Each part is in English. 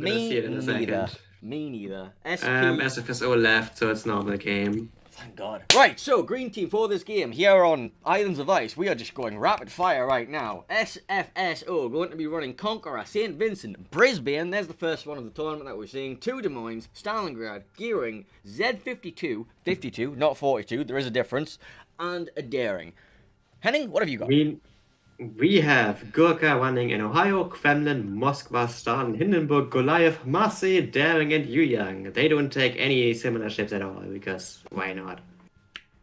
gonna see it in a neither. second. Me neither. SP. SFSO left, so it's normal game. Thank God. Right, so green team for this game here on Islands of Ice. We are just going rapid fire right now. SFSO going to be running Conqueror, St. Vincent, Brisbane. There's the first one of the tournament that we're seeing. 2 Des Moines, Stalingrad, Gearing, Z52, 52, not 42. There is a difference, and a Daring. Henning, what have you got? We have GURK4 running in Ohio, Kremlin, Moskva, Stalin, Hindenburg, Goliath, Marseille, Daring, and Yuyang. They don't take any similar ships at all, because why not?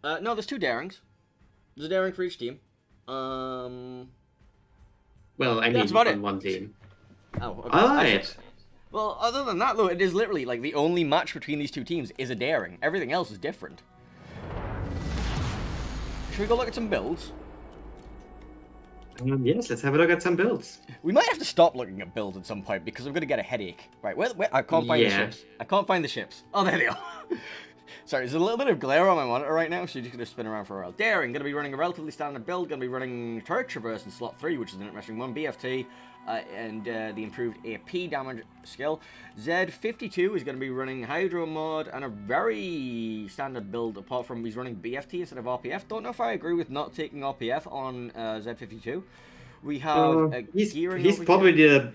No, there's 2 Darings. There's a Daring for each team. Well, I mean, that's about on it. one team. Oh, okay. Alright. Well, other than that, though, it is literally, like, the only match between these 2 teams is a Daring. Everything else is different. Should we go look at some builds? Yes, let's have a look at some builds. We might have to stop looking at builds at some point, because I'm going to get a headache. Right, where I can't find the ships. I can't find the ships. Oh, there they are. Sorry, there's a little bit of glare on my monitor right now, so you're just going to spin around for a while. Daring, going to be running a relatively standard build, going to be running Turret Traverse in slot 3, which is an interesting one, BFT, and the improved AP damage skill. Z52 is going to be running Hydro mod, and a very standard build, apart from he's running BFT instead of RPF. Don't know if I agree with not taking RPF on Z52. We have he's probably the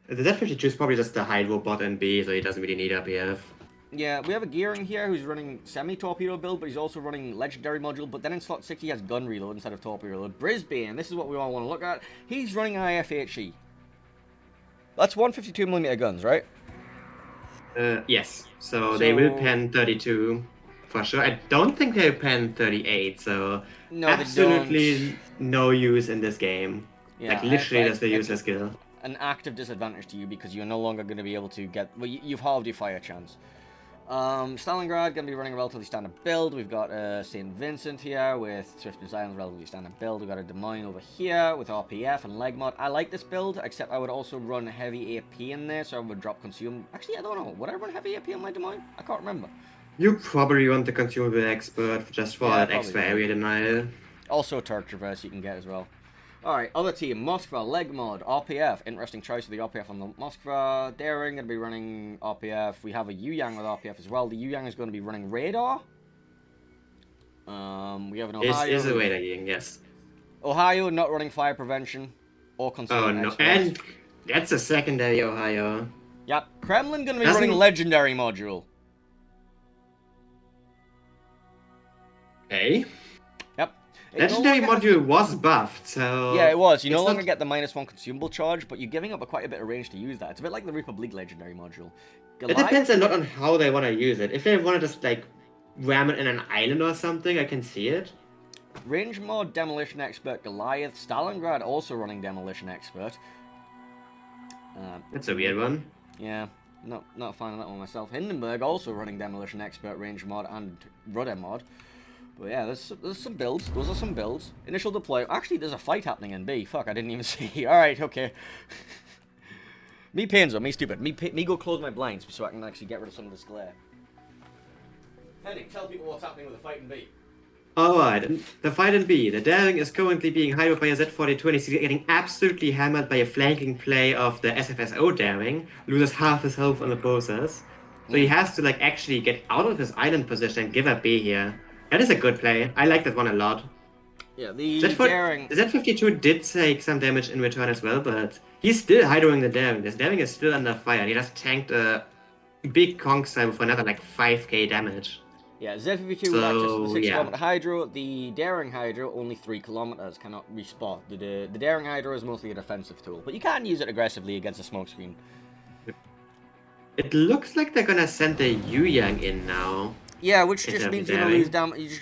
Z52 is probably just the Hydro bot and B, so he doesn't really need RPF. Yeah, we have a Gearing here who's running semi-torpedo build, but he's also running legendary module, but then in slot 6 he has gun reload instead of torpedo reload. Brisbane, this is what we all want to look at. He's running IFHE. That's 152mm guns, right? Yes. So they will pen 32 for sure. I don't think they'll pen 38, so no, absolutely no use in this game. Yeah, like literally just a useless skill. An active disadvantage to you because you're no longer going to be able to get... Well, you've halved your fire chance. Stalingrad going to be running a relatively standard build. We've got St. Vincent here with Swift and Silence, relatively standard build. We've got a Des Moines over here with RPF and leg mod. I like this build, except I would also run heavy AP in there, so I would drop consume. Actually, I don't know. Would I run heavy AP on my Des Moines? I can't remember. You probably want the consumable expert just for that extra area denial. Also Turret Traverse you can get as well. Alright, other team, Moskva, leg mod, RPF. Interesting choice of the RPF on the Moskva. Daring, going to be running RPF. We have a Yuyang with RPF as well. The Yuyang is going to be running radar. We have an Ohio. Is a radar game, yes. Ohio not running fire prevention or concealment. Oh no, and that's a secondary Ohio. Yep, Kremlin going to be running legendary module. Hey? Yep. Legendary module was buffed, so... Yeah, it was. You no longer get the -1 consumable charge, but you're giving up quite a bit of range to use that. It's a bit like the Republic legendary module. It depends a lot on how they want to use it. If they want to just, like, ram it in an island or something, I can see it. Range mod, Demolition Expert, Goliath. Stalingrad also running Demolition Expert. That's a weird one. Yeah, not a fan of that one myself. Hindenburg also running Demolition Expert, Range mod, and Rudder mod. But yeah, there's some builds. Those are some builds. Initial deploy. Actually, there's a fight happening in B. Fuck, I didn't even see. Alright, okay. Me painso, me stupid. Me go close my blinds so I can actually get rid of some of this glare. Henning, tell people what's happening with the fight in B. Alright, the fight in B. The Daring is currently being hyped by a Z42 and he's getting absolutely hammered by a flanking play of the SFSO Daring. Loses half his health on the process. So he has to, like, actually get out of his island position and give up B here. That is a good play. I like that one a lot. Yeah, the Daring... The Z52 did take some damage in return as well, but he's still hydroing the Daring. This Daring is still under fire. He just tanked a big Quagsire for another, like, 5k damage. Yeah, Z52 with access to the 6 kilometer Hydro. The Daring Hydro, only 3 kilometers, cannot respot. The Daring Hydro is mostly a defensive tool, but you can use it aggressively against a smokescreen. It looks like they're gonna send the Yuyang in now. Yeah, which just means you're just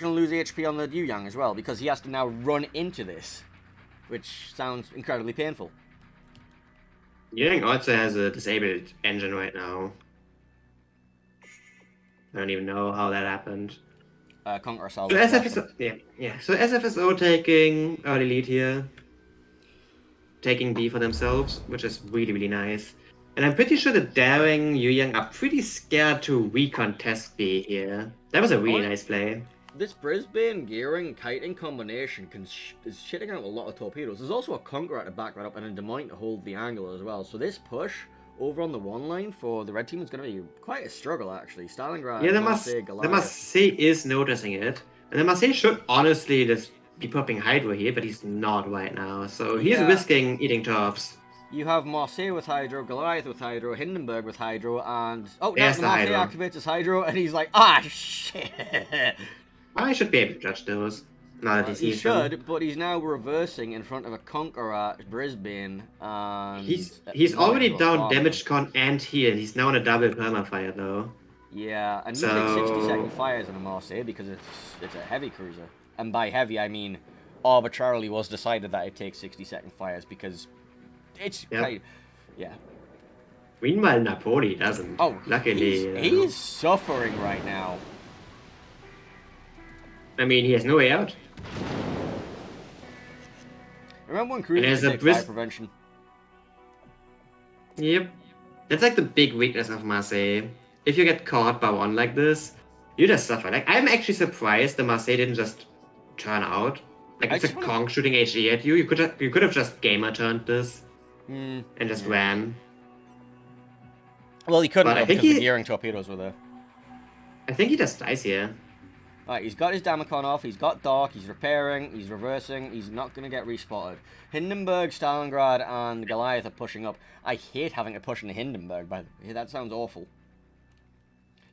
gonna lose HP on the Yuyang as well, because he has to now run into this, which sounds incredibly painful. Yuyang also has a disabled engine right now. I don't even know how that happened. Conquer ourselves. So SFSO, yeah. So SFSO taking early lead here, taking B for themselves, which is really, really nice. And I'm pretty sure the Daring Yuyang are pretty scared to recontest B here. That was a really nice play. This Brisbane Gearing kiting combination is shitting out a lot of torpedoes. There's also a Conqueror to back that up and a Des Moines to hold the angle as well. So this push over on the one line for the red team is going to be quite a struggle, actually. Stalingrad, Yeah, the Marseille, Goliath. Marseille is noticing it. And the Marseille should honestly just be popping Hydro here, but he's not right now. So he's risking eating tops. You have Marseille with Hydro, Goliath with Hydro, Hindenburg with Hydro, and... Oh, now There's the the Marseille Hydro. activates his Hydro, and he's like, ah, shit! I should be able to judge those. Now that he sees them. But he's now reversing in front of a Conqueror at Brisbane, and... He's already down damage con and heal. He's now on a double permafire, though. Yeah, and you take 60-second fires in a Marseille because it's a heavy cruiser. And by heavy, I mean arbitrarily was decided that it takes 60-second fires because it's kind of, yeah. Meanwhile, Napoli doesn't. Oh, luckily, he's suffering right now. I mean, he has no way out. Remember when cruisers take fire prevention? Yep. That's like the big weakness of Marseille. If you get caught by one like this, you just suffer. Like, I'm actually surprised the Marseille didn't just turn out. Like, it's a Kong shooting HE at you. You could have just gamer turned this and just ran. Well, he couldn't have because the gearing torpedoes were there. I think he just dies here. Alright, he's got his Damacon off, he's got Dark, he's repairing, he's reversing, he's not going to get respotted. Hindenburg, Stalingrad, and Goliath are pushing up. I hate having to push into Hindenburg, by the way. That sounds awful.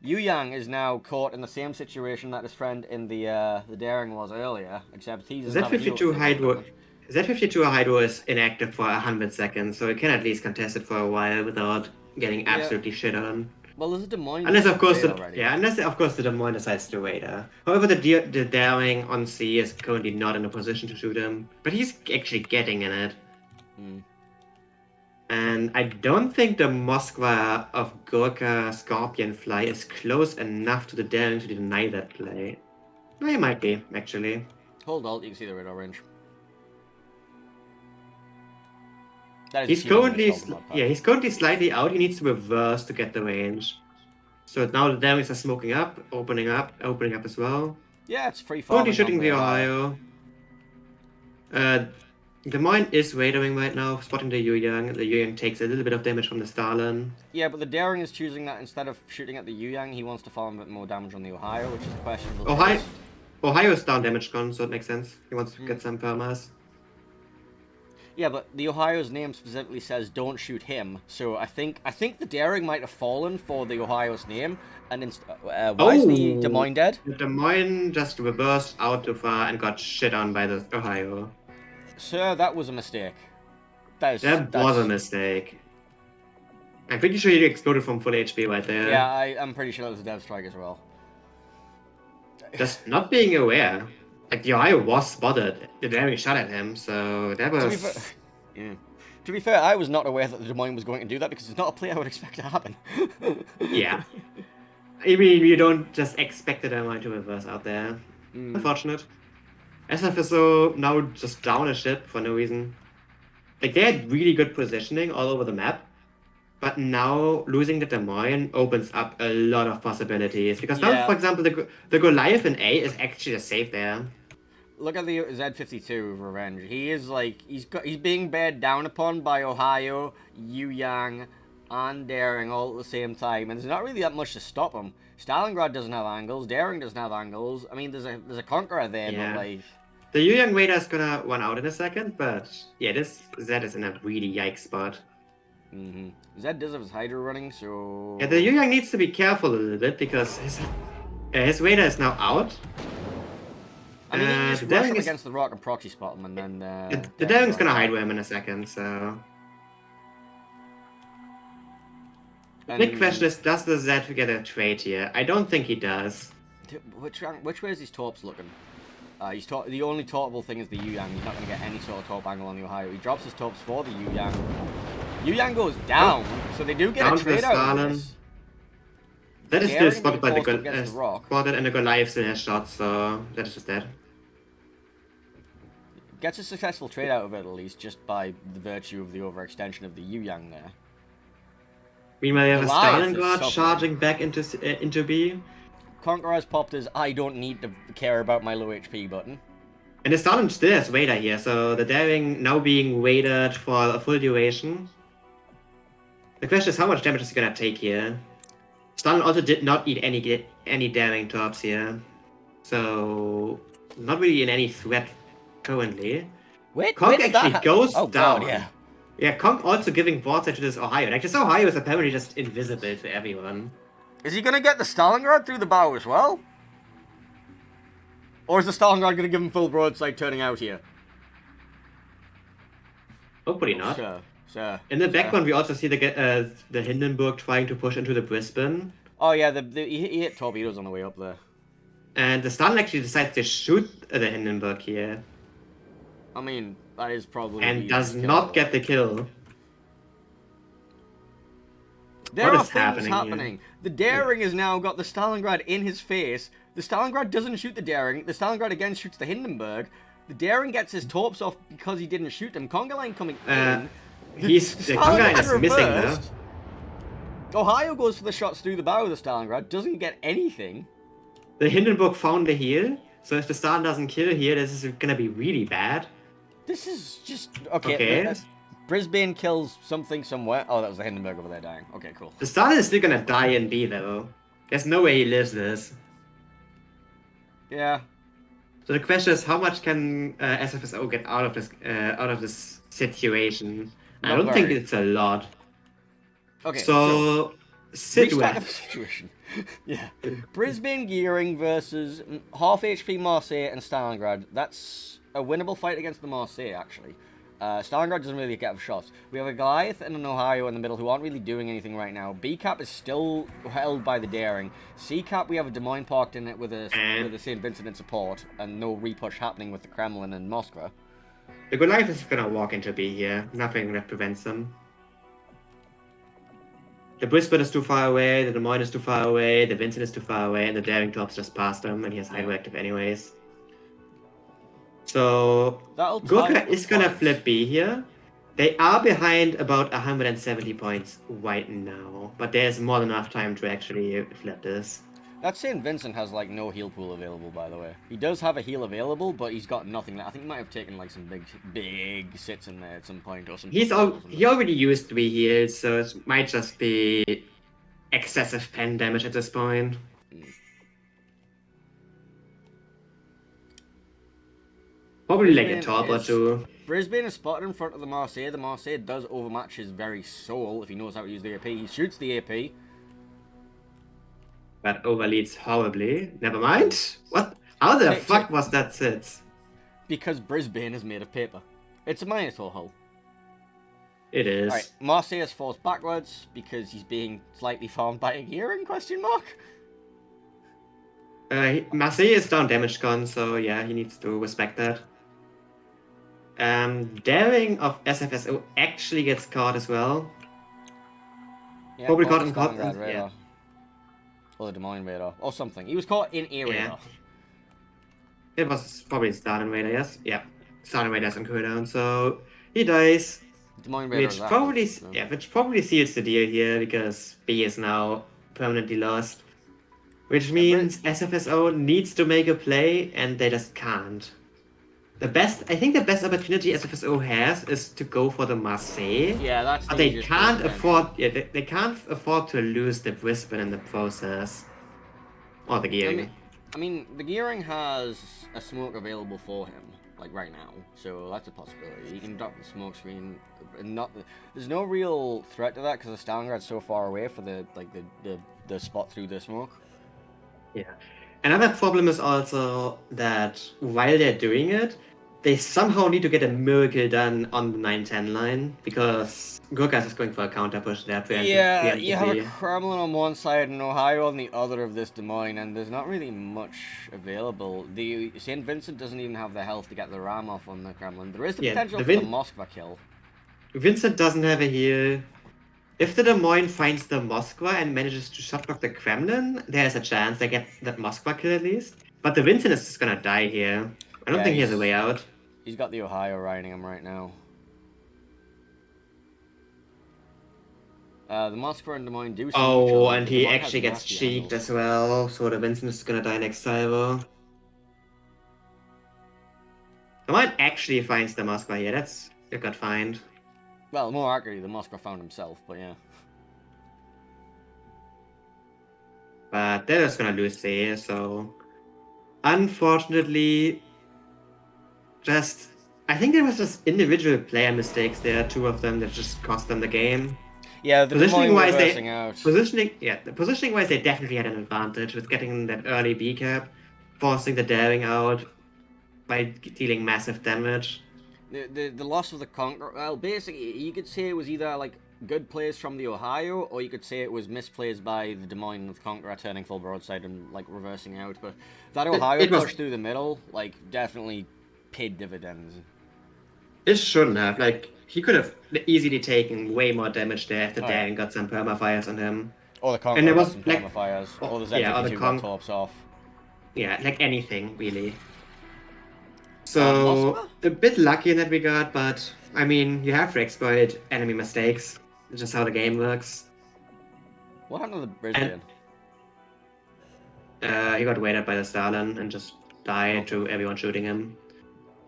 Yu Yang is now caught in the same situation that his friend in the Daring was earlier, except he's Z52 Hydro. Z52 Hydro is inactive for 100 seconds, so it can at least contest it for a while without getting absolutely shit on. Well, there's a Des Moines. Unless of course the Des Moines decides to radar. However, the Daring on sea is currently not in a position to shoot him, but he's actually getting in it. And I don't think the Moskva of GURK4 Scorpion Fly is close enough to the Daring to deny that play. No, he might be, actually. Hold Alt, you can see the radar range. He's currently slightly out. He needs to reverse to get the range. So now the Darings are smoking up, opening up as well. Yeah, it's free farming. Currently shooting the Ohio. Des Moines is radaring right now, spotting the Yu Yang. The Yu Yang takes a little bit of damage from the Stalin. Yeah, but the Daring is choosing that instead of shooting at the Yu Yang, he wants to farm a bit more damage on the Ohio, which is the question. Ohio's down damage con, so it makes sense. He wants to get some permas. Yeah, but the Ohio's name specifically says don't shoot him, so I think the Daring might have fallen for the Ohio's name, and why is the Des Moines dead? The Des Moines just reversed out too far and got shit on by the Ohio. Sir, that was a mistake. That was a mistake. I'm pretty sure he exploded from full HP right there. Yeah, I'm pretty sure that was a dev strike as well. Just not being aware. Like, the Ohio was spotted. The Daring shot at him, so that was... To be fair, I was not aware that the Des Moines was going to do that because it's not a play I would expect to happen. Yeah. I mean, you don't just expect the Des Moines to reverse out there. Unfortunate. SFSO now just down a ship for no reason. Like, they had really good positioning all over the map, but now losing the Des Moines opens up a lot of possibilities. Because now, for example, the Goliath in A is actually safe there. Look at the Z52 Revenge. He is like he's being bared down upon by Ohio, Yu Yang, and Daring all at the same time, and there's not really that much to stop him. Stalingrad doesn't have angles. Daring doesn't have angles. I mean, there's a Conqueror there, but like. The Yu Yang radar is gonna run out in a second, but yeah, this Z is in a really yikes spot. Zed does have his Hydra running, so... Yeah, the Yu Yang needs to be careful a little bit, because his radar is now out. I mean, he just rush against the rock and proxy spot him, and then... the Daring's gonna hide with him in a second, so... The big question is, does the Z get a trade here? I don't think he does. Which way is his torps looking? The only torpable thing is the Yu Yang. He's not going to get any sort of torp angle on the Ohio. He drops his torps for the Yu Yang. Yu Yang goes down, so they do get a trade out of this. That is still spotted by spotted, and the Goliath still has shots, so that is just dead. Gets a successful trade out of it at least, just by the virtue of the overextension of the Yu Yang there. Meanwhile, you have a Stalingrad charging back into B. Conqueror has popped his I don't need to care about my low HP button. And the Stalin still has radar here, so the Daring now being raided for a full duration. The question is how much damage is he gonna take here? Stalin also did not eat any daring tops here. So not really in any threat currently. Wait, Kong did actually that goes oh, down. God, yeah. Yeah, Kong also giving broadside to this Ohio. Like this Ohio is apparently just invisible to everyone. Is he gonna get the Stalingrad through the bow as well? Or is the Stalingrad gonna give him full broadside turning out here? Hopefully Oh, not. Sir. In the background, we also see the Hindenburg trying to push into the Brisbane. Oh yeah, he hit torpedoes on the way up there. And the Stalin actually decides to shoot the Hindenburg here. I mean, that is probably And the does easiest not kill. get the kill. There What are is things happening here? The Daring has now got the Stalingrad in his face. The Stalingrad doesn't shoot the Daring. The Stalingrad again shoots the Hindenburg. The Daring gets his torps off because he didn't shoot them. Conga line coming in. The Conga line is missing though. Ohio goes for the shots through the bow of the Stalingrad. Doesn't get anything. The Hindenburg found the heel. So if the Stalin doesn't kill here, this is gonna be really bad. This is just... Okay. Okay. Brisbane kills something somewhere. Oh, that was the Hindenburg over there dying. Okay, cool. The Stalin is still gonna die in B though. There's no way he lives this. Yeah. So the question is, how much can SFSO get out of this situation? I don't think it's a lot. Okay. So sit back of the with. situation. Yeah. Brisbane Gearing versus half HP Marseille and Stalingrad. That's a winnable fight against the Marseille, actually. Stalingrad doesn't really get shots. We have a Goliath and an Ohio in the middle who aren't really doing anything right now. B cap is still held by the Daring. C cap we have a Des Moines parked in it with a St. Vincent in support, and no repush happening with the Kremlin and Moscow. The Goliath is gonna walk into B here. Nothing that prevents them. The Brisbane is too far away, the Des Moines is too far away, the Vincent is too far away, and the Daring Tops just past him, and he has hyperactive anyways. So GURK4 is gonna flip B here. They are behind about 170 points right now, but there's more than enough time to actually flip this. That St. Vincent has like no heal pool available, by the way. He does have a heal available, but he's got nothing. I think he might have taken like some big sits in there at some point or something. He already used 3 heals, so it might just be excessive pen damage at this point. Probably like a top or two. Brisbane is spotted in front of the Marseille. The Marseille does overmatch his very soul if he knows how to use the AP. He shoots the AP. That overleads horribly. Never mind. What? How the fuck was that sit? Because Brisbane is made of paper. It's a Minotaur hull. It is. Alright, Marseille is forced backwards because he's being slightly farmed by a gearing, question mark? Marseille is down damage con, so yeah, he needs to respect that. Daring of SFSO actually gets caught as well. Yeah, probably caught in radar. Yeah. Or the Des Moines radar. Or something. He was caught in a radar. It was probably Stalin radar, yes? Yeah. Stalin radar on cooldown, so he dies. Des Moines radar which probably seals the deal here because B is now permanently lost. Which means SFSO needs to make a play and they just can't. I think the best opportunity SFSO has is to go for the Marseille. Yeah, that's. But they can't afford. Yeah, they can't afford to lose the Brisbane in the process. Or the Gearing. I mean, the Gearing has a smoke available for him, like right now, so that's a possibility. He can drop the smoke screen. There's no real threat to that because the Stalingrad's so far away for the spot through the smoke. Yeah. Another problem is also that while they're doing it, they somehow need to get a miracle done on the 9-10 line because GURK4 is going for a counter push there. Yeah, you have a Kremlin on one side and Ohio on the other of this Des Moines, and there's not really much available. The St. Vincent doesn't even have the health to get the ram off on the Kremlin. There is the potential for the Moskva kill. Vincent doesn't have a heal. If the Des Moines finds the Moskva and manages to shotblock the Kremlin, there's a chance they get that Moskva kill at least. But the Vincent is just gonna die here. I don't think he has a way out. He's got the Ohio riding him right now. The Moskva and Des Moines do. Oh, and he actually gets cheeked as well, so the Vincent is gonna die next salvo. Des Moines actually finds the Moskva here. That's a good find. Well, more accurately, the Moskva found himself, but yeah. but they're just gonna lose there, so unfortunately, I think there was just individual player mistakes there, two of them that just cost them the game. Yeah, the positioning wise, out. Positioning wise, they definitely had an advantage with getting that early B cap, forcing the daring out by dealing massive damage. The loss of the Conqueror, well, basically, you could say it was either, like, good plays from the Ohio, or you could say it was misplays by the Des Moines with Conqueror turning full broadside and, like, reversing out. But that Ohio push through the middle, like, definitely paid dividends. It shouldn't have. Like, he could have easily taken way more damage there if the daring got some permafires on him. Or the Conqueror got some permafires. Or the Z52 got torps off. Yeah, like anything, really. So, a bit lucky in that regard, but, I mean, you have to exploit enemy mistakes. It's just how the game works. What happened to the Brisbane? He got weighted by the Stalin and just died to everyone shooting him.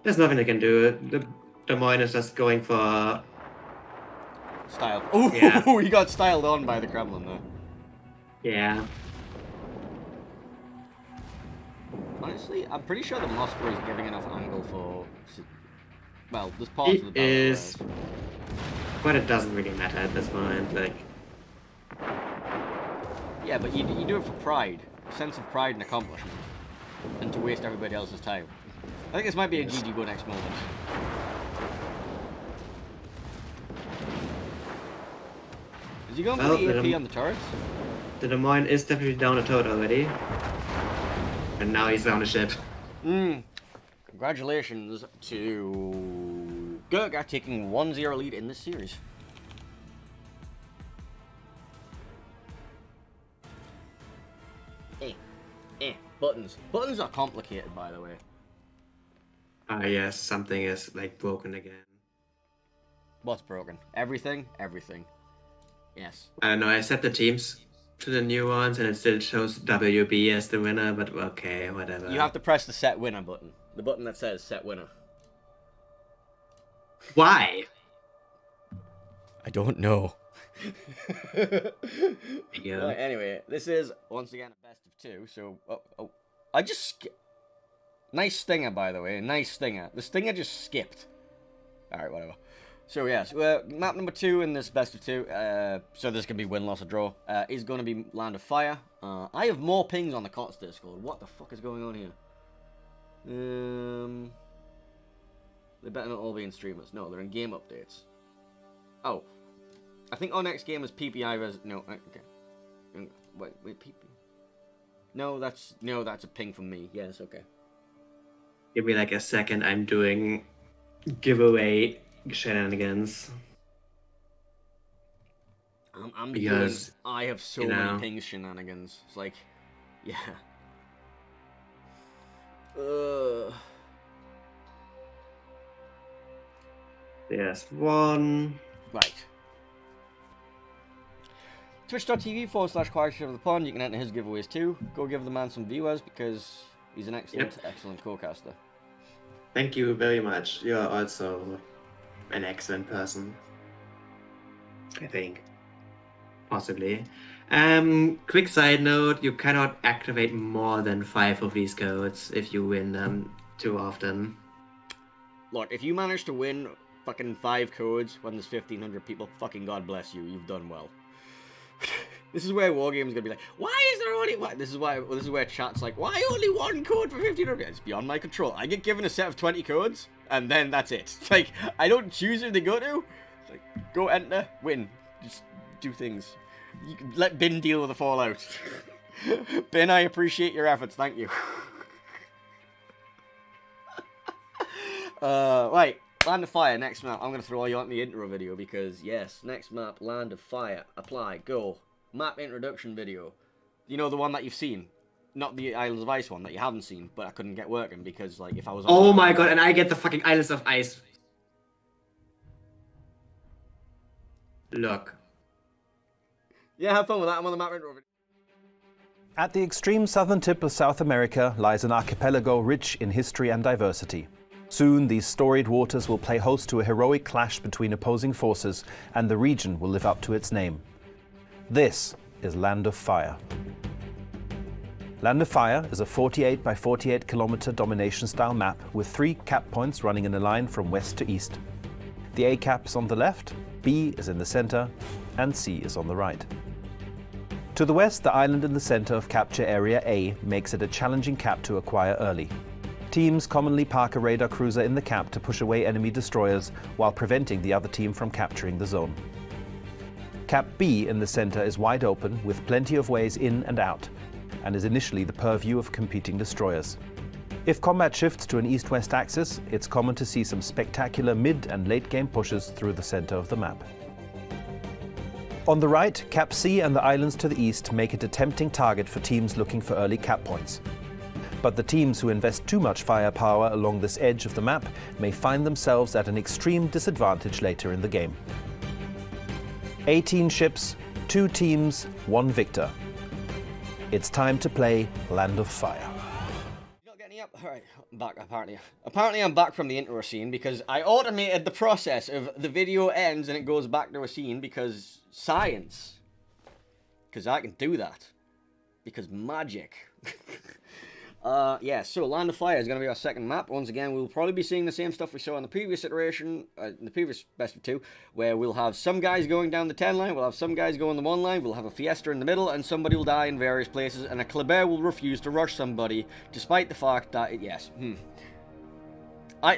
There's nothing they can do. The Des Moines is just going for... Style. Oh, yeah. He got styled on by the Kremlin, though. Yeah. Honestly, I'm pretty sure the Moscow is giving enough angle for... Well, there's parts of the battle but it doesn't really matter at this point, like... Yeah, but you do it for pride. A sense of pride and accomplishment. And to waste everybody else's time. I think this might be a GG Go next moment. Is he going for the AP on the turrets? The Des Moines is definitely down a turret already. And now he's down a ship. Congratulations to GURK4 taking 1-0 lead in this series. Buttons. Buttons are complicated, by the way. Yes, something is, like, broken again. What's broken? Everything? Everything. Yes. I don't know, I set the teams to the new ones and it still shows WB as the winner, but okay, whatever. You have to press the set winner button. The button that says set winner. Why? I don't know. Yeah. Well, anyway, this is once again a best of 2. So, I just nice stinger, by the way. Nice stinger. The stinger just skipped. All right, whatever. So yes, map number 2 in this best of 2. So this could be win, loss, or draw. Is going to be Land of Fire. I have more pings on the KOTX Discord. What the fuck is going on here? They better not all be in streamers. No, they're in game updates. Oh. I think our next game is PPI versus... No, okay. Wait, PP... No, that's a ping from me. Yes, okay. Give me like a second, I'm doing giveaway shenanigans. I have so many ping shenanigans. It's like, yeah. There's one. Right. Twitch.tv/Quagsire of the Pond. You can enter his giveaways too. Go give the man some viewers because he's an excellent co-caster. Thank you very much. You're also an excellent person. I think. Possibly. Quick side note, you cannot activate more than 5 of these codes if you win them too often. Look, if you manage to win fucking 5 codes when there's 1,500 people, fucking God bless you, you've done well. This is where Wargame's gonna be like, why is there only one? This is where chat's like, why only 1 code for 1,500? It's beyond my control. I get given a set of 20 codes, and then that's it. It's like, I don't choose who they go to. It's like, go enter, win. Just do things. You can let Bin deal with the fallout. Bin, I appreciate your efforts. Thank you. Right. Land of Fire, next map. I'm going to throw you on the intro video because, yes, next map, Land of Fire. Apply, go. Map introduction video. You know, the one that you've seen. Not the Islands of Ice one that you haven't seen, but I couldn't get working because, like, if I was on... Oh my god, and I get the fucking Islands of Ice. Look. Yeah, have fun with that. I'm on the map intro video. At the extreme southern tip of South America lies an archipelago rich in history and diversity. Soon, these storied waters will play host to a heroic clash between opposing forces, and the region will live up to its name. This is Land of Fire. Land of Fire is a 48 by 48 kilometer domination-style map with 3 cap points running in a line from west to east. The A cap is on the left, B is in the center, and C is on the right. To the west, the island in the center of capture area A makes it a challenging cap to acquire early. Teams commonly park a radar cruiser in the cap to push away enemy destroyers while preventing the other team from capturing the zone. Cap B in the center is wide open with plenty of ways in and out, and is initially the purview of competing destroyers. If combat shifts to an east-west axis, it's common to see some spectacular mid- and late-game pushes through the center of the map. On the right, Cap C and the islands to the east make it a tempting target for teams looking for early cap points. But the teams who invest too much firepower along this edge of the map may find themselves at an extreme disadvantage later in the game. 18 ships, 2 teams, 1 victor. It's time to play Land of Fire. You not getting up? Alright, I'm back apparently. Apparently I'm back from the intro scene because I automated the process of the video ends and it goes back to a scene because science. Because I can do that. Because magic. Yeah, so Land of Fire is going to be our second map. Once again, we'll probably be seeing the same stuff we saw in the previous iteration, in the previous best of 2, where we'll have some guys going down the 10 line, we'll have some guys going the 1 line, we'll have a Fiesta in the middle, and somebody will die in various places, and a Kleber will refuse to rush somebody, despite the fact that,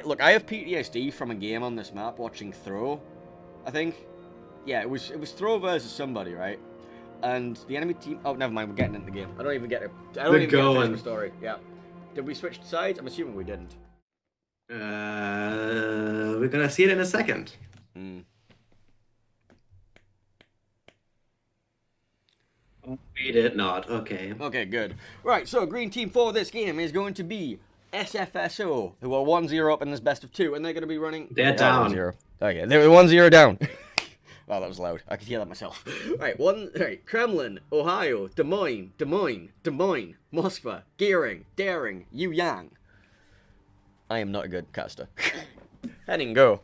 Look, I have PTSD from a game on this map, watching Throw, I think. Yeah, it was Throw versus somebody, right? And the enemy team... Oh, never mind, we're getting into the game. I don't even get it. I don't even get to finish the story. Yeah. Did we switch sides? I'm assuming we didn't. We're gonna see it in a second. We did not. Okay. Okay, good. Right, so green team for this game is going to be SFSO, who are 1-0 up in this best of 2, and they're going to be running... They're down. 1-0. Oh, yeah, they were 1-0 down. Wow, that was loud. I could hear that myself. Right, Kremlin, Ohio, Des Moines, Moskva, Gearing, Daring, Yuyang. I am not a good caster. Heading go.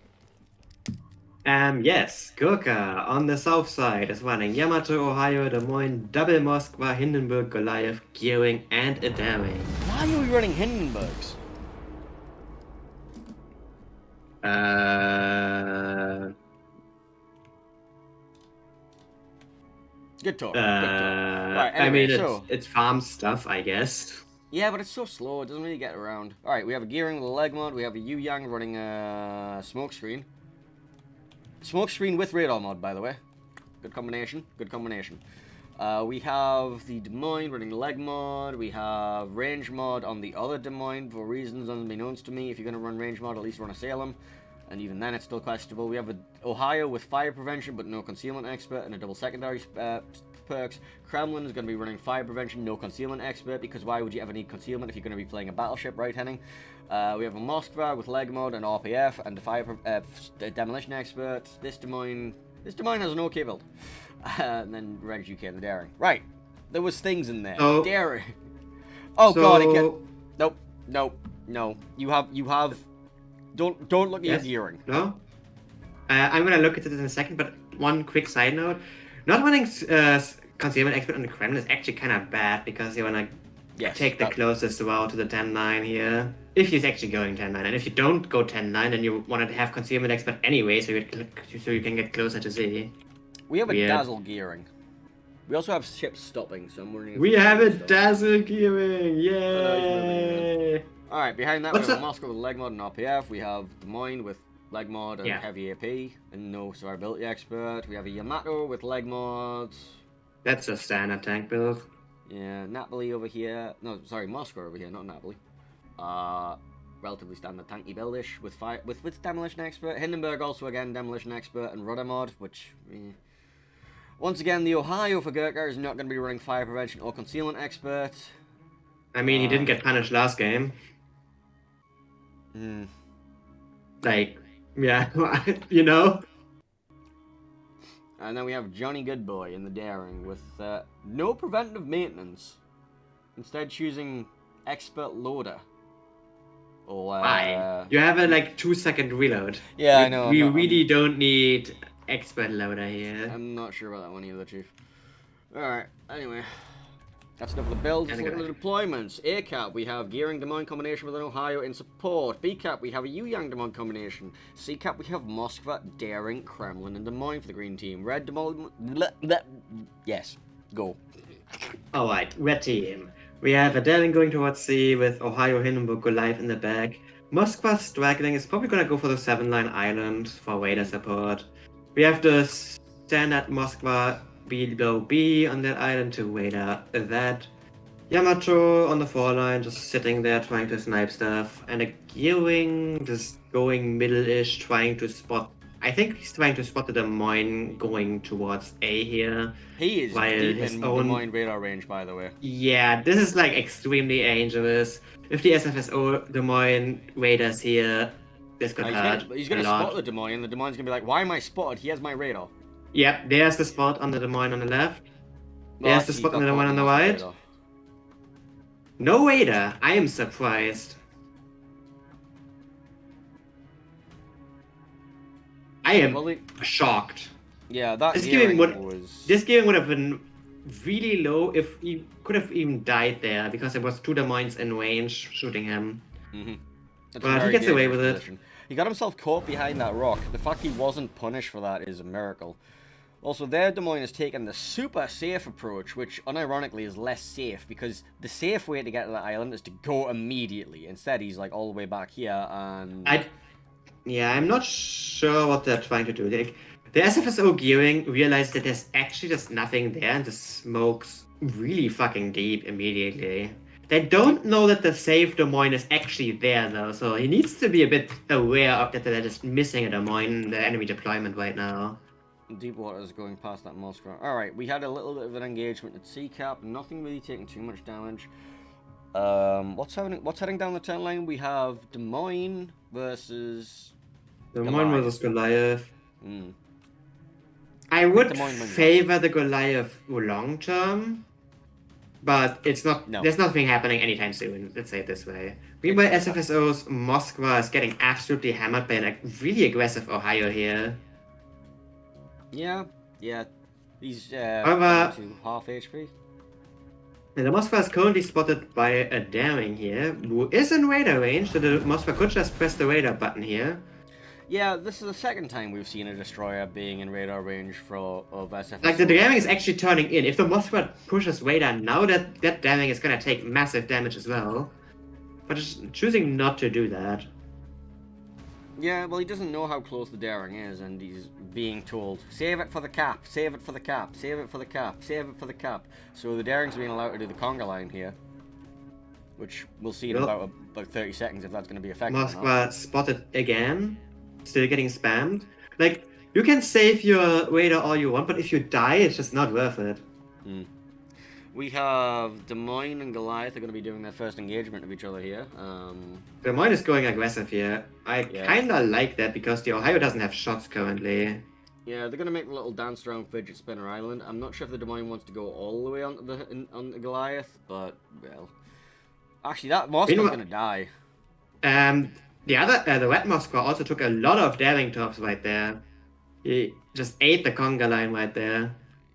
Yes, GURK4 on the south side is running Yamato, Ohio, Des Moines, double Moskva, Hindenburg, Goliath, Gearing, and a Daring. Why are we running Hindenburgs? Good talk. Right, anyway, it's farm stuff, I guess. Yeah, but it's so slow, it doesn't really get around. Alright, we have a Gearing with a leg mod, we have a Yuyang running a smokescreen. Smokescreen with radar mod, by the way. Good combination, good combination. We have the Des Moines running the leg mod, we have range mod on the other Des Moines for reasons unbeknownst to me. If you're going to run range mod, at least run a Salem. And even then, it's still questionable. We have a Ohio with fire prevention, but no concealment expert, and a double secondary perks. Kremlin is going to be running fire prevention, no concealment expert, because why would you ever need concealment if you're going to be playing a battleship, right, Henning? We have a Moskva with leg mod and RPF, and a demolition expert. This Des Moines has an okay build. And then Regs UK and the Daring. Right, there was things in there. Oh. Daring. Oh god, it can't. No. You have. Don't look at your Gearing. No? I'm gonna look at it in a second, but one quick side note. Not running concealment expert on the Kremlin is actually kind of bad, because you wanna take the closest route to the 10-9 here. If he's actually going 10-9, and if you don't go 10-9, then you want to have concealment expert anyway, so you can get closer to Z. We have a Dazzle Gearing. We also have ships stopping, so I'm wondering if we have a Dazzle Gearing! Yay! Alright, behind that we have a Moscow with leg mod and RPF. We have Des Moines with leg mod and heavy AP and no survivability expert. We have a Yamato with leg mods. That's a standard tank build. Yeah, Napoli over here. No, sorry, Moscow over here, not Napoli. Relatively standard tanky buildish with demolition expert. Hindenburg also again demolition expert and rudder mod, which once again the Ohio for GURK4 is not going to be running fire prevention or concealment expert. I mean, he didn't get punished last game. Like, yeah, you know. And then we have Johnny Goodboy in the Daring with no preventative maintenance. Instead choosing expert loader. Why? You have a 2-second reload. Yeah, I know. We really don't need expert loader here. I'm not sure about that one either, Chief. Alright, anyway. That's enough of the builds. Let's And look at the deployments. A cap, we have Gearing Des Moines combination with an Ohio in support. B cap, we have a Uyang Des Moines combination. C cap, we have Moskva, Daring, Kremlin, and Des Moines for the green team. Red Des Moines. Yes, go. Alright, red team. We have a Daring going towards C with Ohio, Hindenburg, Goliath in the back. Moskva straggling is probably gonna go for the 7-line island for radar support. We have the standard Moskva below B on that island to radar that. Yamato on the 4-line just sitting there trying to snipe stuff. And a Gearing just going middle-ish trying to spot. I think he's trying to spot the Des Moines going towards A here. He is while deep his in own... Des Moines radar range, by the way. Yeah, this is like extremely dangerous. If the SFSO Des Moines radars here, this could hurt. He's gonna spot the Des Moines, and the Des Moines gonna be like, why am I spotted? He has my radar. Yep, there's the spot on the Des Moines on the left. Well, There's the spot on the Des Moines on the right. Radar. No radar. I am surprised. I am shocked. Yeah, that This Gearing Gearing was... This Gearing would have been really low if he could have even died there because there was 2 Des Moines in range shooting him. Mm-hmm. But he gets away with it. He got himself caught behind that rock. The fact he wasn't punished for that is a miracle. Also, there Des Moines has taken the super safe approach, which unironically is less safe because the safe way to get to the island is to go immediately. Instead, he's like all the way back here and... Yeah, I'm not sure what they're trying to do. Like, the SFSO Gearing realized that there's actually just nothing there and the smoke's really fucking deep immediately. They don't know that the safe Des Moines is actually there though, so he needs to be a bit aware of that they're just missing a Des Moines in the enemy deployment right now. Deepwater is going past that Moskva. Alright, we had a little bit of an engagement at C-Cap, nothing really taking too much damage. What's heading down the turn line? We have Des Moines versus... Des Moines versus Goliath. Mm. I would favor the Goliath long term, but it's not. No. There's nothing happening anytime soon. Let's say it this way. Meanwhile, SFSO's Moskva is getting absolutely hammered by like really aggressive Ohio here. Yeah. He's to half HP. The Moskva is currently spotted by a Daring here, who is in radar range, so the Moskva could just press the radar button here. Yeah, this is the second time we've seen a destroyer being in radar range of SFSO. Like, the Daring is actually turning in. If the Moskva pushes radar now, that Daring is gonna take massive damage as well. But just choosing not to do that. Yeah, well, he doesn't know how close the Daring is, and he's being told, save it for the cap, save it for the cap, save it for the cap, save it for the cap. So the Daring's being allowed to do the conga line here. Which we'll see in about 30 seconds if that's going to be effective. Moskva spotted again. Still getting spammed. Like, you can save your radar all you want, but if you die, it's just not worth it. Mm. We have Des Moines and Goliath are going to be doing their first engagement of each other here. Des Moines is going aggressive here. I kind of like that because the Ohio doesn't have shots currently. Yeah, they're going to make a little dance around Fidget Spinner Island. I'm not sure if the Des Moines wants to go all the way onto the Goliath, but, well... Actually, that Moskva's going to die. The Red Moskva also took a lot of Daring tops right there. He just ate the conga line right there.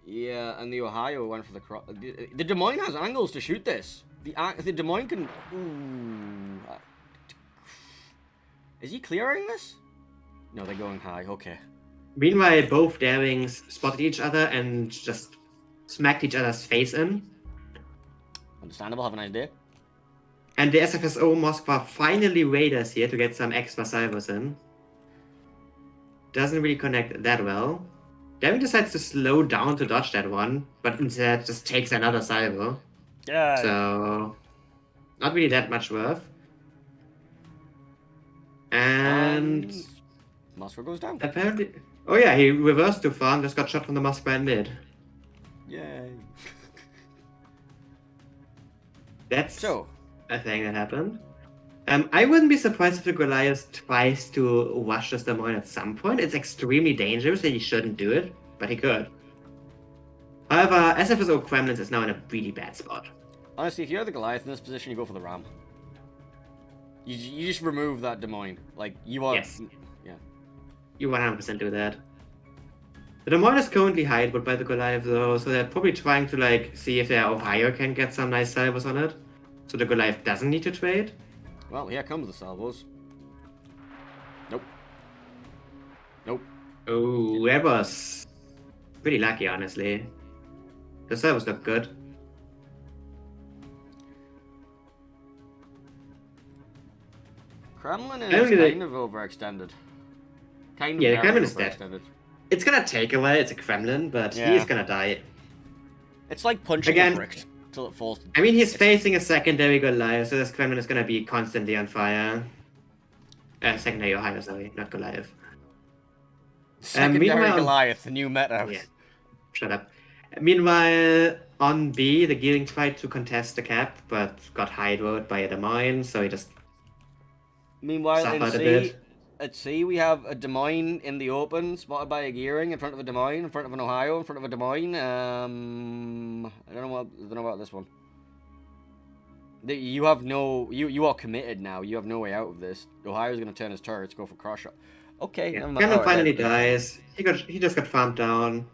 Yeah, and the Ohio went for the cross. The Des Moines has angles to shoot this. The Des Moines can... Ooh. Is he clearing this? No, they're going high. Okay. Meanwhile, both Darings spotted each other and just smacked each other's face in. Understandable. Have a nice day. And the SFSO Moskva finally radars here to get some extra salvos in. Doesn't really connect that well. Daring decides to slow down to dodge that one, but instead just takes another salvo. Yeah. So, not really that much worth. And Moskva goes down. Apparently, oh yeah, he reversed too far and just got shot from the Moskva in mid. Yay. That's a thing that happened. I wouldn't be surprised if the Goliath tries to rush this Des Moines at some point. It's extremely dangerous and he shouldn't do it, but he could. However, SFSO Kremlin is now in a really bad spot. Honestly, if you're the Goliath in this position, you go for the ram. You just remove that Des Moines. Like, you are... Yes. Yeah. You 100% do that. The Des Moines is currently hideable by the Goliath though, so they're probably trying to like see if their Ohio can get some nice salvos on it. So the Goliath doesn't need to trade. Well, here comes the salvos. Nope. Nope. Oh, that was pretty lucky, honestly. The salvos look good. Kremlin is Only kind of overextended. Kind of Yeah, the very Kremlin is dead. overextended. It's gonna take a while, it's a Kremlin, but Yeah. he is gonna die. It's like punching Again- a brick till it falls. I mean, he's facing a secondary Goliath, so this Kremlin is gonna be constantly on fire. Secondary Ohio, sorry, not Goliath. Secondary meanwhile- Goliath, the new meta. Yeah. Shut up. Meanwhile, on B, the Gearing tried to contest the cap, but got hydroed by a Des Moines, so he just Meanwhile, in suffered a C, bit. at C, we have a Des Moines in the open, spotted by a Gearing in front of a Des Moines, in front of an Ohio, in front of a Des Moines. I don't know about this one. You have no, you are committed now. You have no way out of this. Ohio's gonna turn his turrets, go for cross shot. Okay, Yeah. never mind. Kremlin Alright, finally there- dies. He just got farmed down.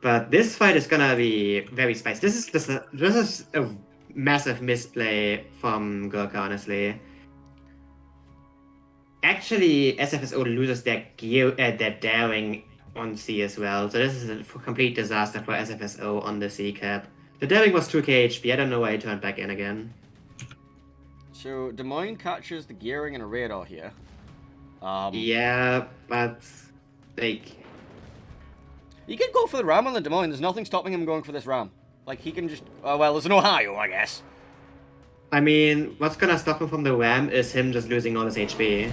But this fight is gonna be very spicy. This is a massive misplay from GURK4, honestly. Actually, SFSO loses their their daring on C as well, so this is a complete disaster for SFSO on the C cap. The daring was 2k HP, I don't know why he turned back in again. So Des Moines catches the Gearing and a radar here. Yeah, but like, He can go for the ram on the Des Moines. There's nothing stopping him going for this ram. Like he can just. Well, there's an Ohio, I guess. I mean, what's gonna stop him from the ram is him just losing all his HP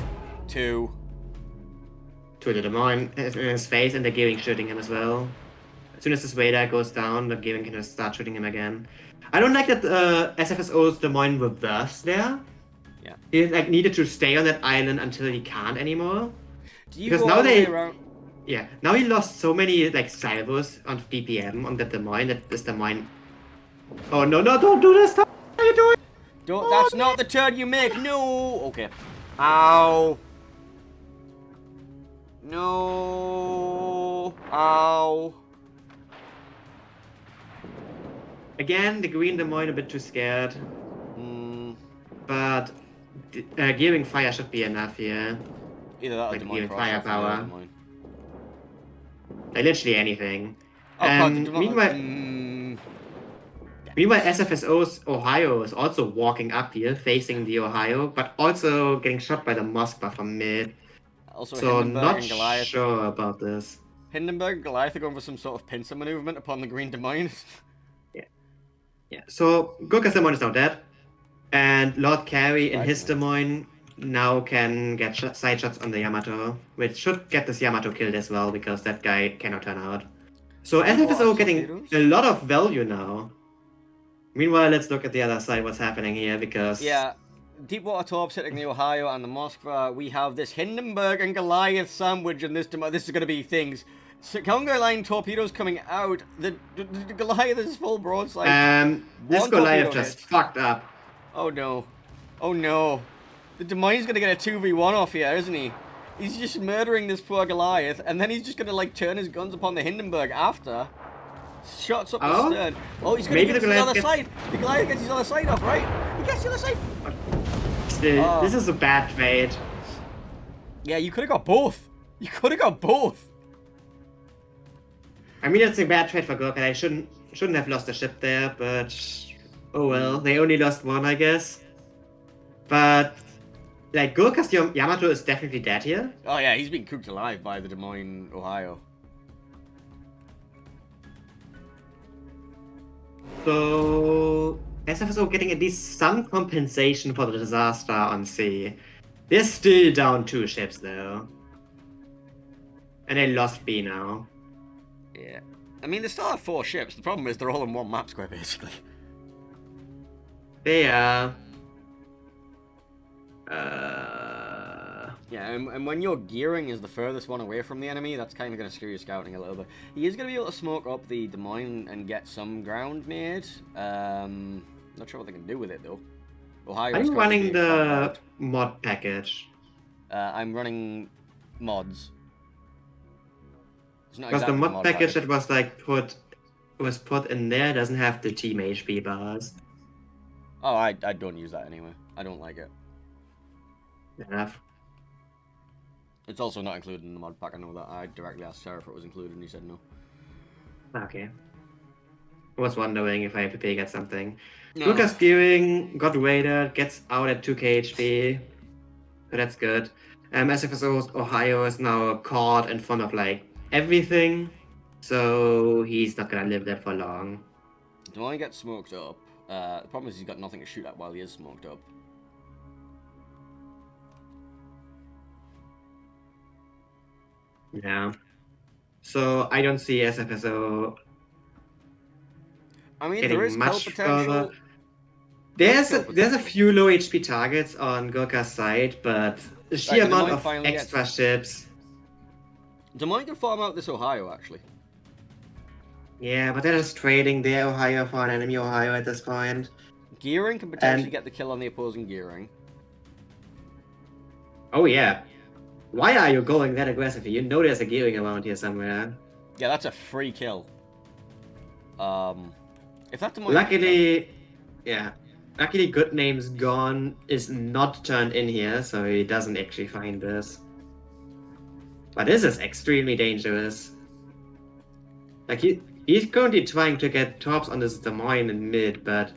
Two. to the Des Moines in his face and the Gearing shooting him as well. As soon as his radar goes down, the Gearing can just start shooting him again. I don't like that SFSO's Des Moines reversed there. Yeah. He like needed to stay on that island until he can't anymore. Do you Because go now all the way they- around? Yeah, now he lost so many like salvos on DPM on that Des Moines that this Des Moines. Oh no, don't do this! What are you doing? Don't. Oh, That's not the turn you make. No. Okay. Ow. No. Ow. Again, the green Des Moines a bit too scared, Hmm. but Gearing fire should be enough here. Either that or Like Des Moines even cross shot from firepower. Des Moines. Like literally anything. Oh, God, the Des Moines- meanwhile, Hmm. Meanwhile, SFSO's Ohio is also walking up here, facing the Ohio, but also getting shot by the Moskva from mid. Also, So Hindenburg not and Goliath. sure about this. Hindenburg and Goliath are going for some sort of pincer maneuverment upon the green Des Moines. Yeah. So GURK4's Des Moines is now dead, and Lord Carey in his Right. Des Moines now can get side shots on the Yamato, which should get this Yamato killed as well because that guy cannot turn out. So SFSO getting torpedoes? a lot of value now. Meanwhile, let's look at the other side. What's happening here? Because Yeah, Deepwater Torps hitting the Ohio and the Moskva. We have this Hindenburg and Goliath sandwich, and this is going to be things. So Congo line torpedoes coming out. The Goliath is full broadside. this One Goliath torpedo just hit. fucked up. Oh no. Oh no. The Des Moines is going to get a 2v1 off here, isn't he? He's just murdering this poor Goliath, and then he's just going to like turn his guns upon the Hindenburg after. Shots up the Oh? stern. Oh, he's going to Maybe get the to the Goliath other gets- side. The Goliath gets his other side off, right? He gets the other side. Still, Oh. this is a bad trade. Yeah, you could have got both. You could have got both. I mean, it's a bad trade for GURK4. I shouldn't have lost the ship there, but oh well. They only lost one, I guess. But like GURK4's Yamato is definitely dead here. Oh yeah, he's been cooked alive by the Des Moines, Ohio. So SFSO getting at least some compensation for the disaster on sea. They're still down 2 ships though. And they lost B now. Yeah. I mean, they still have 4 ships. The problem is they're all in one map square, basically. They Yeah, and when your gearing is the furthest one away from the enemy, that's kind of going to screw your scouting a little bit. He is going to be able to smoke up the Des Moines and get some ground made. Not sure what they can do with it, though. Ohio I'm is currently running being the farmed mod package. out. I'm running mods. It's not Because the exactly mod package that was like put in there doesn't have the team HP bars. Oh, I don't use that anyway. I don't like it. Enough. It's also not included in the mod pack. I know that. I directly asked Sarah if it was included, and he said no. Okay. I was wondering if I had to get something. No. Lucas Gearing got raided, gets out at 2k HP. So that's good. SFSO Ohio is now caught in front of like everything. So he's not gonna live there for long. Don't want to get smoked up. The problem is he's got nothing to shoot at while he is smoked up. Yeah. So I don't see SFSO I mean, getting there is kill much potential. further. There's a few low HP targets on GURK4's side, but the sheer amount of extra ships. Des Moines can farm out this Ohio, actually. Yeah, but they're just trading their Ohio for an enemy Ohio at this point. Gearing can potentially get the kill on the opposing Gearing. Oh yeah. Why are you going that aggressively? You know there's a Gearing around here somewhere. Yeah, that's a free kill. If that Des Moines Luckily, yeah. Luckily, Good Name's Gone is not turned in here, so he doesn't actually find this. But this is extremely dangerous. Like, he's currently trying to get tops on this Des Moines in mid, but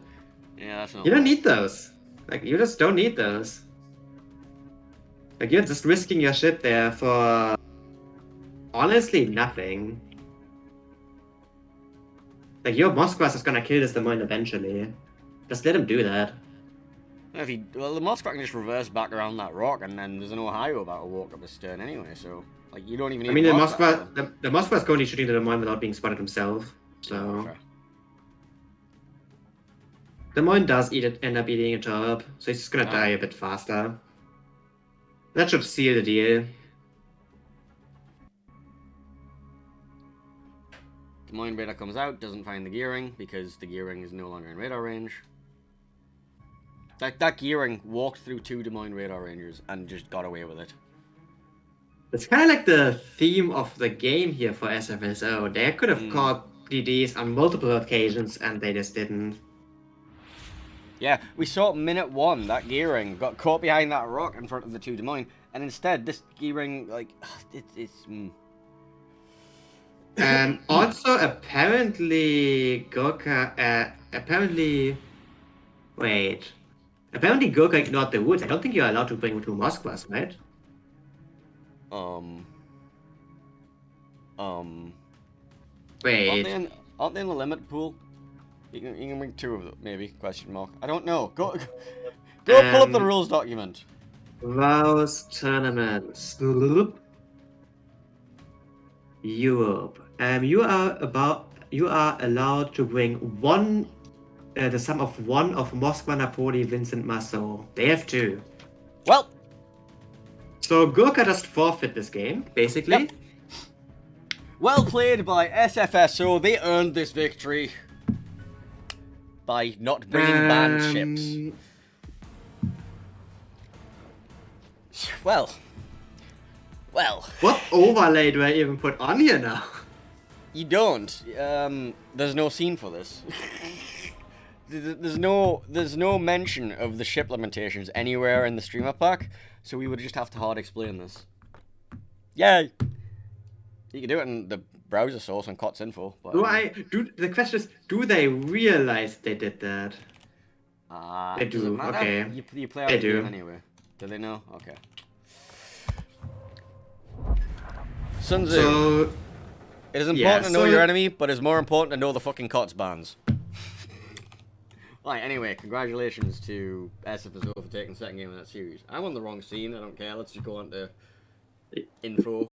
yeah, that's not you don't need those. Like, you just don't need those. Like, you're just risking your ship there for honestly nothing. Like, your Moskvas is gonna kill this Des Moines eventually. Just let him do that. If he, well, the Moskva can just reverse back around that rock, and then there's an Ohio about to walk up the stern anyway, so, like, you don't even need I mean, the Moskva is currently shooting the Des Moines without being spotted himself, so... Okay. Des Moines does end up eating a top, so he's just gonna die a bit faster. That should seal the deal. Des Moines radar comes out, doesn't find the Gearing, because the Gearing is no longer in radar range. That Gearing walked through 2 Des Moines radar rangers and just got away with it. It's kind of like the theme of the game here for SFSO. They could have caught DDs on multiple occasions and they just didn't. Yeah, we saw minute 1, that Gearing got caught behind that rock in front of the 2 Des Moines, and instead this Gearing, like, it's Also, apparently, Apparently Gurka ignored the woods. I don't think you're allowed to bring 2 Moskvas, right? Wait. Aren't they in the limit pool? You can bring 2 of them, maybe, question mark. I don't know. Go pull up the rules document. Vows tournaments. Europe. You are allowed to bring the sum of 1 of Moskva, Napoli, Vincent, Masso. They have 2. Well, so Gurka just forfeit this game, basically. Yep. Well played by SFSO. They earned this victory by not bringing banned ships. Well. What overlay do I even put on here now? You don't. There's no scene for this. There's no mention of the ship limitations anywhere in the streamer pack, so we would just have to hard explain this. Yay! You can do it in the browser source on KOTX info. But, the question is, do they realize they did that? They do. Okay. You play out the game anyway. Do they know? Okay. Sun Tzu. So, it is important to know your enemy, but it's more important to know the fucking KOTX bans. Right, anyway, congratulations to SFSO for taking second game in that series. I'm on the wrong scene, I don't care, let's just go on to info.